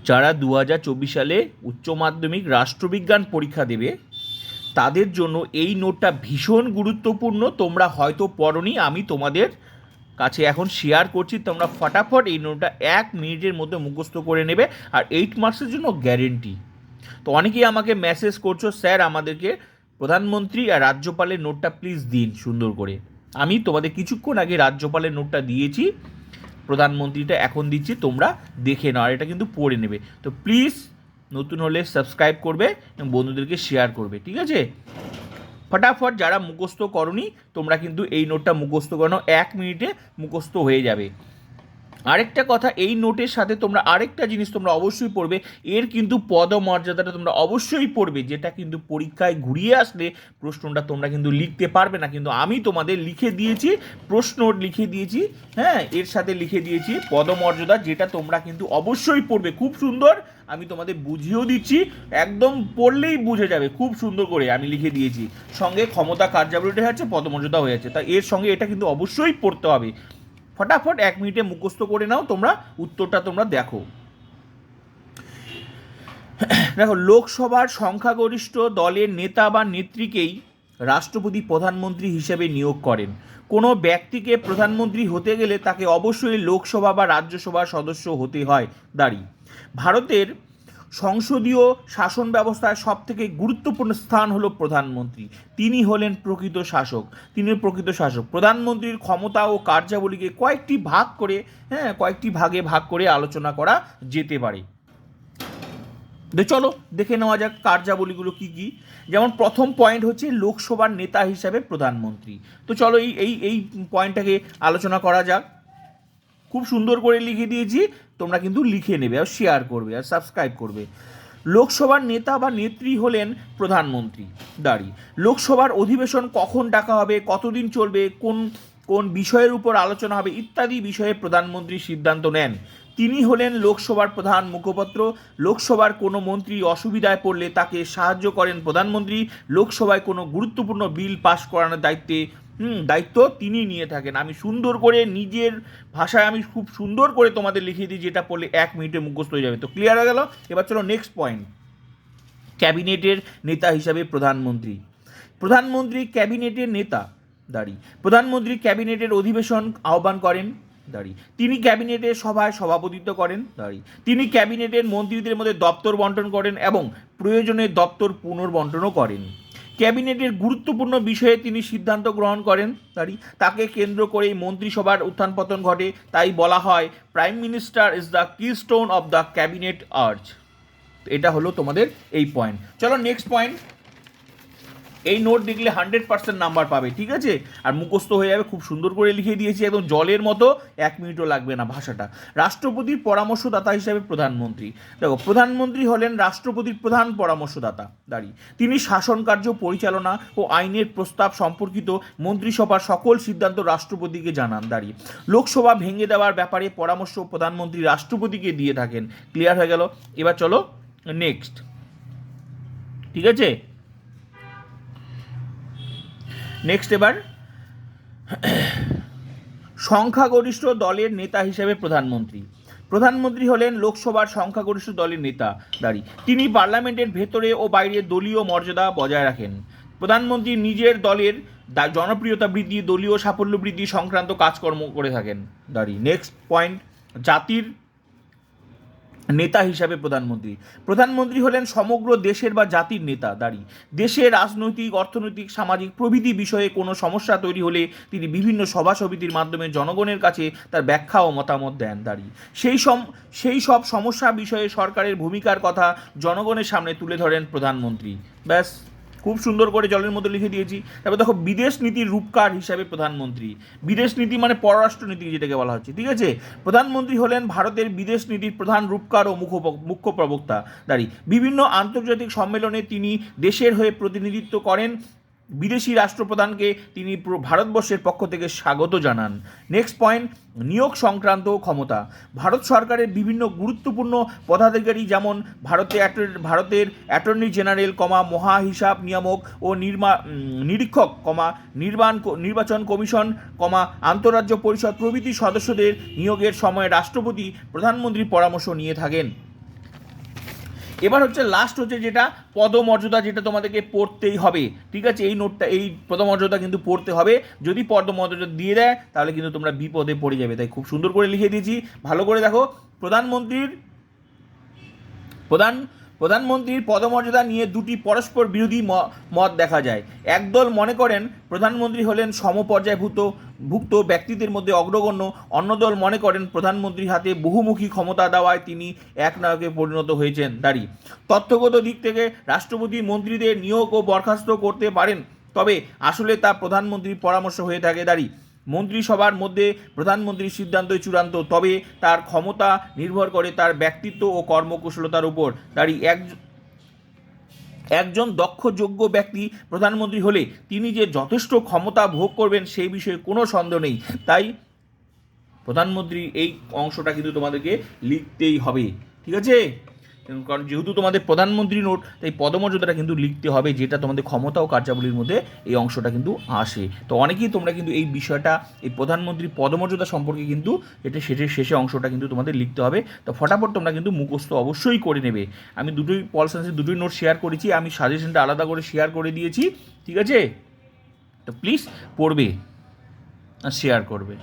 যারা 2024 সালে উচ্চ মাধ্যমিক রাষ্ট্রবিজ্ঞান পরীক্ষা দেবে তাদের জন্য এই নোটটা ভীষণ গুরুত্বপূর্ণ। তোমরা হয়তো পড়োনি, আমি তোমাদের কাছে এখন শেয়ার করছি, তোমরা ফটাফট এই নোটটা 1 মিনিটের মধ্যে মুখস্থ করে নেবে, আর 8 মার্কসের জন্য গ্যারেন্টি। তো অনেকেই আমাকে মেসেজ করছো, স্যার আমাদেরকে প্রধানমন্ত্রী আর রাজ্যপালের নোটটা প্লিজ দিন সুন্দর করে। আমি তোমাদের কিছুক্ষণ আগে রাজ্যপালের নোটটা দিয়েছি, প্রধানমন্ত্রীটা এখন দিচ্ছি, তোমরা দেখে নাও, আর এটা কিন্তু পড়ে নেবে। তো প্লিজ নতুন হলে সাবস্ক্রাইব করবে এবং বন্ধুদেরকে শেয়ার করবে, ঠিক আছে? ফটাফট যারা মুখস্থ করনি তোমরা কিন্তু এই নোটটা মুখস্থ করো, 1 মিনিটে মুখস্থ হয়ে যাবে। আরেকটা কথা, এই নোটের সাথে তোমরা আরেকটা জিনিস তোমরা অবশ্যই পড়বে, এর কিন্তু পদমর্যাদাটা তোমরা অবশ্যই পড়বে, যেটা কিন্তু পরীক্ষায় ঘুরিয়ে আসলে প্রশ্নটা তোমরা কিন্তু লিখতে পারবে না, কিন্তু আমি তোমাদের লিখে দিয়েছি, প্রশ্ন লিখে দিয়েছি, হ্যাঁ, এর সাথে লিখে দিয়েছি পদমর্যাদা, যেটা তোমরা কিন্তু অবশ্যই পড়বে। খুব সুন্দর, আমি তোমাদের বুঝিয়েও দিচ্ছি, একদম পড়লেই বুঝে যাবে, খুব সুন্দর করে আমি লিখে দিয়েছি। সঙ্গে ক্ষমতা কার্যাবলীটা হচ্ছে, পদমর্যাদা হয়ে যাচ্ছে, তা এর সঙ্গে এটা কিন্তু অবশ্যই পড়তে হবে। ফটাফট 1 মিনিটে মুখস্থ করে নাও, তোমরা উত্তরটা তোমরা দেখো। দেখো, লোকসভার সংখ্যাগরিষ্ঠ দলের নেতা বা নেত্রীকেই রাষ্ট্রপতি প্রধানমন্ত্রী হিসেবে নিয়োগ করেন। কোনো ব্যক্তিকে প্রধানমন্ত্রী হতে গেলে তাকে অবশ্যই লোকসভা বা রাজ্যসভার সদস্য হতে হয়। ভারতের সংসদীয় শাসন ব্যবস্থায় সবথেকে গুরুত্বপূর্ণ স্থান হলো প্রধানমন্ত্রী। তিনি হলেন প্রকৃত শাসক, প্রধানমন্ত্রীর ক্ষমতা ও কার্যাবলীকে কয়েকটি ভাগে ভাগ করে আলোচনা করা যেতে পারে। চলো দেখে নেওয়া যাক কার্যাবলীগুলো কি কি। যেমন প্রথম পয়েন্ট হচ্ছে লোকসভার নেতা হিসাবে প্রধানমন্ত্রী। তো চলো এই পয়েন্টটাকে আলোচনা করা যাক। খুব সুন্দর করে লিখে দিয়েছি, তোমরা কিন্তু লিখে নেবে আর শেয়ার করবে আর সাবস্ক্রাইব করবে। লোকসভার নেতা বা নেত্রী হলেন প্রধানমন্ত্রী। লোকসভার অধিবেশন কখন ডাকা হবে, কতদিন চলবে, কোন কোন বিষয়ের উপর আলোচনা হবে ইত্যাদি বিষয়ে প্রধানমন্ত্রী সিদ্ধান্ত নেন। তিনি হলেন লোকসভার প্রধান মুখপাত্র। লোকসভার কোনো মন্ত্রী অসুবিধায় পড়লে তাকে সাহায্য করেন প্রধানমন্ত্রী। লোকসভায় কোনো গুরুত্বপূর্ণ বিল পাশ করানোর দায়িত্ব তিনি নিয়ে থাকেন। আমি সুন্দর করে নিজের ভাষায় আমি খুব সুন্দর করে তোমাদের লিখিয়ে দিই, যেটা পড়লে 1 মিনিটে মুখস্থ হয়ে যাবে। তো ক্লিয়ার হয়ে গেল। এবার চলো নেক্সট পয়েন্ট, ক্যাবিনেটের নেতা হিসাবে প্রধানমন্ত্রী ক্যাবিনেটের নেতা। প্রধানমন্ত্রী ক্যাবিনেটের অধিবেশন আহ্বান করেন। তিনি ক্যাবিনেটের সভায় সভাপতিত্ব করেন। তিনি ক্যাবিনেটের মন্ত্রীদের মধ্যে দপ্তর বন্টন করেন এবং প্রয়োজনে দপ্তর পুনর্বন্টনও করেন। ক্যাবিনেটের গুরুত্বপূর্ণ বিষয়ে তিনি সিদ্ধান্ত গ্রহণ করেন। তাকে কেন্দ্র করেই মন্ত্রিসভার উত্থান পতন ঘটে। তাই বলা হয় prime minister is the Keystone of the cabinet arch. এটা হলো তোমাদের এই পয়েন্ট। চলো নেক্সট পয়েন্ট। এই নোট দেখলে 100% নাম্বার পাবে, ঠিক আছে? আর মুখস্থ হয়ে যাবে, খুব সুন্দর করে লিখে দিয়েছি, একদম জলের মতো, 1 মিনিটও লাগবে না ভাষাটা। রাষ্ট্রপতির পরামর্শদাতা হিসাবে প্রধানমন্ত্রী। দেখো, প্রধানমন্ত্রী হলেন রাষ্ট্রপতির প্রধান পরামর্শদাতা। তিনি শাসন কার্য পরিচালনা ও আইনের প্রস্তাব সম্পর্কিত মন্ত্রিসভার সকল সিদ্ধান্ত রাষ্ট্রপতিকে জানান। লোকসভা ভেঙে দেওয়ার ব্যাপারে পরামর্শ প্রধানমন্ত্রী রাষ্ট্রপতিকে দিয়ে থাকেন। ক্লিয়ার হয়ে গেল। এবার চলো নেক্সট, ঠিক আছে? নেক্সট, এবার সংখ্যাগরিষ্ঠ দলের নেতা হিসেবে প্রধানমন্ত্রী হলেন লোকসভার সংখ্যাগরিষ্ঠ দলের নেতা। তিনি পার্লামেন্টের ভেতরে ও বাইরে দলীয় মর্যাদা বজায় রাখেন। প্রধানমন্ত্রী নিজের দলের জনপ্রিয়তা বৃদ্ধি, দলীয় সাফল্য বৃদ্ধি সংক্রান্ত কাজকর্ম করে থাকেন। নেক্সট পয়েন্ট, জাতির নেতা হিসাবে প্রধানমন্ত্রী হলেন সমগ্র দেশের বা জাতির নেতা। দেশের রাজনৈতিক, অর্থনৈতিক, সামাজিক প্রভৃতি বিষয়ে কোনো সমস্যা তৈরি হলে তিনি বিভিন্ন সভা সমিতির মাধ্যমে জনগণের কাছে তার ব্যাখ্যা ও মতামত দেন। সেই সব সমস্যা বিষয়ে সরকারের ভূমিকার কথা জনগণের সামনে তুলে ধরেন প্রধানমন্ত্রী। ব্যাস, খুব সুন্দর করে জলের মধ্যে লিখে দিয়েছি। তারপর দেখো, বিদেশ নীতির রূপকার হিসাবে প্রধানমন্ত্রী। বিদেশ নীতি মানে পররাষ্ট্রনীতি যেটাকে বলা হচ্ছে, ঠিক আছে? প্রধানমন্ত্রী হলেন ভারতের বিদেশ নীতির প্রধান রূপকার ও মুখ্য প্রবক্তা। বিভিন্ন আন্তর্জাতিক সম্মেলনে তিনি দেশের হয়ে প্রতিনিধিত্ব করেন। বিদেশি রাষ্ট্রপ্রধানকে তিনি ভারতবর্ষের পক্ষ থেকে স্বাগত জানান। নেক্সট পয়েন্ট, নিয়োগ সংক্রান্ত ক্ষমতা। ভারত সরকারের বিভিন্ন গুরুত্বপূর্ণ পদাধিকারী, যেমন ভারতের অ্যাটর্নি জেনারেল, মহা হিসাব নিয়ামক ও নিরীক্ষক, নির্বাচন কমিশন, আন্তঃরাজ্য পরিষদ প্রভৃতি সদস্যদের নিয়োগের সময় রাষ্ট্রপতি প্রধানমন্ত্রীর পরামর্শ নিয়ে থাকেন। এবার হচ্ছে লাস্ট হচ্ছে যেটা পদমর্যাদা, যেটা তোমাদেরকে পড়তেই হবে, ঠিক আছে? এই নোটটা, এই পদমর্যাদা কিন্তু পড়তে হবে। যদি পদমর্যাদা দিয়ে দেয় তাহলে কিন্তু তোমরা বিপদে পড়ে যাবে। তাই খুব সুন্দর করে লিখে দিয়েছি, ভালো করে দেখো। প্রধানমন্ত্রীর পদমর্যাদা নিয়ে দুটি পরস্পর বিরোধী মত দেখা যায়। একদল মনে করেন প্রধানমন্ত্রী হলেন সমপর্যায়ভুক্ত ব্যক্তিদের মধ্যে অগ্রগণ্য, অন্য দল মনে করেন প্রধানমন্ত্রীর হাতে বহুমুখী ক্ষমতা দেওয়ায় তিনি একনায়কে পরিণত হয়েছেন দাঁড়ি। তথ্যগত দিক থেকে রাষ্ট্রপতি মন্ত্রীদের নিয়োগ ও বরখাস্ত করতে পারেন, তবে আসলে তা প্রধানমন্ত্রীর পরামর্শ হয়ে থাকে দাঁড়ি। মন্ত্রিসভার মধ্যে প্রধানমন্ত্রীর সিদ্ধান্তই চূড়ান্ত, তবে তার ক্ষমতা নির্ভর করে তার ব্যক্তিত্ব ও কর্মকুশলতার উপর দাঁড়ি। একজন দক্ষ যোগ্য ব্যক্তি প্রধানমন্ত্রী হলে তিনি যে যথেষ্ট ক্ষমতা ভোগ করবেন সেই বিষয়ে কোনো সন্দেহ নেই। তাই প্রধানমন্ত্রী এই অংশটা কিন্তু তোমাদেরকে লিখতেই হবে, ঠিক আছে? কারণ যেহেতু তোমাদের প্রধানমন্ত্রী নোট, তাই পদমর্যাদাটা কিন্তু লিখতে হবে, যেটা তোমাদের ক্ষমতা ও কার্যাবলীর মধ্যে এই অংশটা কিন্তু আসে। তো অনেকেই তোমরা কিন্তু এই বিষয়টা, এই প্রধানমন্ত্রীর পদমর্যাদা সম্পর্কে কিন্তু এটা শেষে অংশটা কিন্তু তোমাদের লিখতে হবে। তো ফটাফট তোমরা কিন্তু মুখস্থ অবশ্যই করে নেবে। আমি দুটোই পল সায়েন্সের দুটোই নোট শেয়ার করেছি, আমি সাজেশনটা আলাদা করে শেয়ার করে দিয়েছি, ঠিক আছে? তো প্লিজ পড়বে আর শেয়ার করবে।